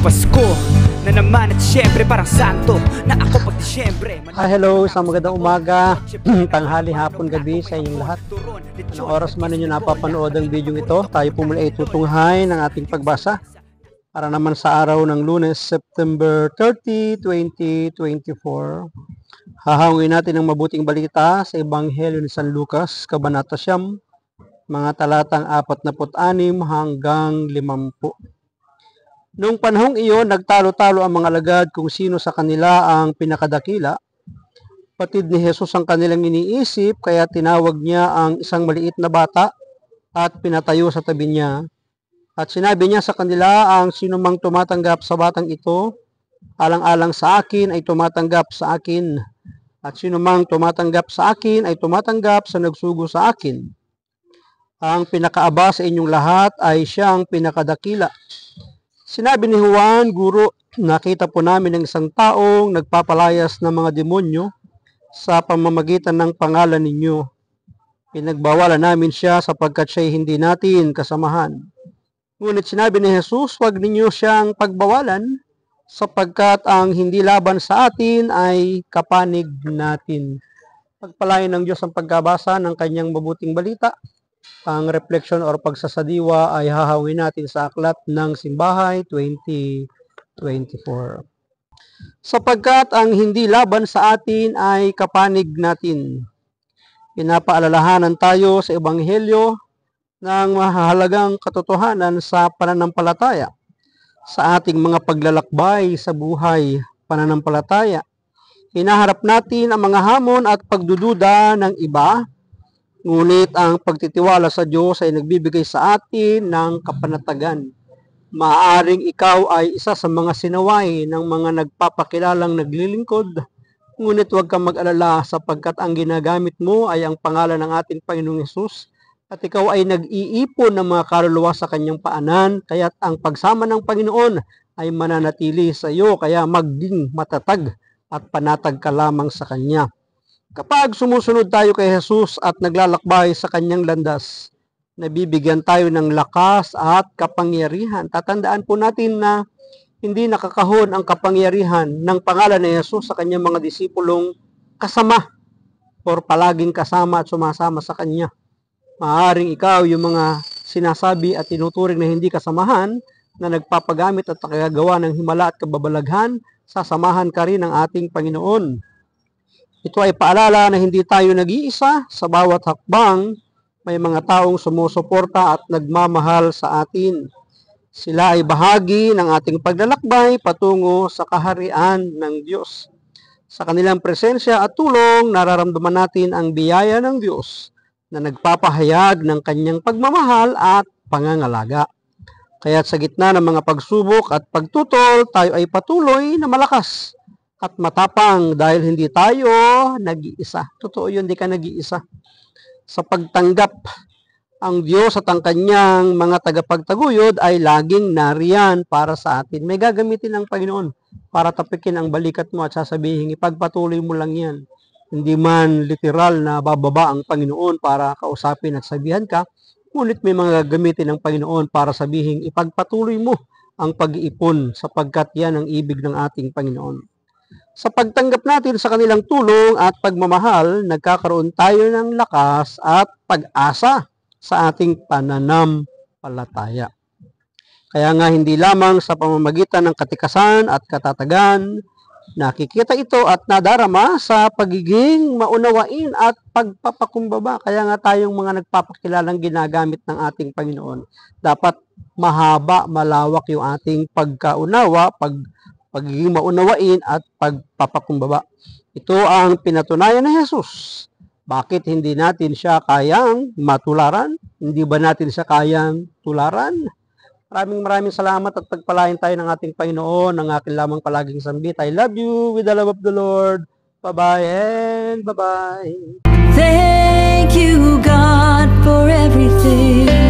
Pasko na naman at syempre parang santo na ako pag Disyembre. Hello, isang magandang umaga, tanghali, hapon, gabi sa inyong lahat. Anong oras man ninyo napapanood ang video ito, tayo po muli ay tutunghay ng ating pagbasa para naman sa araw ng Lunes, September 30, 2024. Hahangin natin ang mabuting balita sa Ebanghelyo ni San Lucas, Kabanata 9, mga talatang 46 hanggang 50. Noong panahong iyon, nagtalo-talo ang mga alagad kung sino sa kanila ang pinakadakila. Patid ni Jesus ang kanilang iniisip, kaya tinawag niya ang isang maliit na bata at pinatayo sa tabi niya. At sinabi niya sa kanila, ang sinumang tumatanggap sa batang ito, alang-alang sa akin ay tumatanggap sa akin. At sinumang tumatanggap sa akin ay tumatanggap sa nagsugo sa akin. Ang pinakaaba sa inyong lahat ay siyang pinakadakila. Sinabi ni Juan, Guro, nakita po namin ng isang taong nagpapalayas ng mga demonyo sa pamamagitan ng pangalan ninyo. Pinagbawalan namin siya sapagkat siya'y hindi natin kasamahan. Ngunit sinabi ni Jesus, huwag ninyo siyang pagbawalan sapagkat ang hindi laban sa atin ay kapanig natin. Pagpalain ng Diyos ang pagkabasa ng kanyang mabuting balita. Ang reflection or pagsasadiwa ay hahawin natin sa Aklat ng Simbahay 2024. Sapagkat ang hindi laban sa atin ay kapanig natin. Pinapaalalahanan tayo sa Ebanghelyo ng mahalagang katotohanan sa pananampalataya. Sa ating mga paglalakbay sa buhay pananampalataya, hinaharap natin ang mga hamon at pagdududa ng iba. Ngunit ang pagtitiwala sa Diyos ay nagbibigay sa atin ng kapanatagan. Maaaring ikaw ay isa sa mga sinaway ng mga nagpapakilalang naglilingkod, ngunit huwag kang mag-alala sapagkat ang ginagamit mo ay ang pangalan ng ating Panginoong Hesus at ikaw ay nag-iipon ng mga kaluluwa sa kanyang paanan, kaya't ang pagsama ng Panginoon ay mananatili sa iyo, kaya maging matatag at panatag ka lamang sa Kanya. Kapag sumusunod tayo kay Jesus at naglalakbay sa kanyang landas, nabibigyan tayo ng lakas at kapangyarihan. Tatandaan po natin na hindi nakakahon ang kapangyarihan ng pangalan ni Jesus sa kanyang mga disipulong kasama or palaging kasama at sumasama sa kanya. Maaaring ikaw yung mga sinasabi at tinuturing na hindi kasamahan na nagpapagamit at nakagagawa ng himala at kababalaghan, sasamahan ka rin ng ating Panginoon. Ito ay paalala na hindi tayo nag-iisa. Sa bawat hakbang, may mga taong sumusuporta at nagmamahal sa atin. Sila ay bahagi ng ating paglalakbay patungo sa kaharian ng Diyos. Sa kanilang presensya at tulong, nararamdaman natin ang biyaya ng Diyos na nagpapahayag ng kanyang pagmamahal at pangangalaga. Kaya't sa gitna ng mga pagsubok at pagtutol, tayo ay patuloy na malakas at matapang dahil hindi tayo nag-iisa. Totoo yun, hindi ka nag-iisa. Sa pagtanggap, ang Diyos at ang kanyang mga tagapagtaguyod ay laging nariyan para sa atin. May gagamitin ng Panginoon para tapikin ang balikat mo at sasabihin, ipagpatuloy mo lang yan. Hindi man literal na bababa ang Panginoon para kausapin at sabihan ka, ngunit may mga gagamitin ng Panginoon para sabihin, ipagpatuloy mo ang pag-iipon sapagkat yan ang ibig ng ating Panginoon. Sa pagtanggap natin sa kanilang tulong at pagmamahal, nagkakaroon tayo ng lakas at pag-asa sa ating pananampalataya. Kaya nga hindi lamang sa pamamagitan ng katikasan at katatagan, nakikita ito at nadarama sa pagiging maunawain at pagpapakumbaba. Kaya nga tayong mga nagpapakilalang ginagamit ng ating Panginoon. Dapat mahaba, malawak yung ating pagkaunawa, pagiging maunawain at pagpapakumbaba. Ito ang pinatunayan ni Jesus. Bakit hindi natin siya kayang matularan? Hindi ba natin siya kayang tularan? Maraming salamat at pagpalain tayo ng ating Panginoon, ng aking lamang palaging sambit. I love you with the love of the Lord. Bye-bye and bye-bye. Thank you, God, for everything.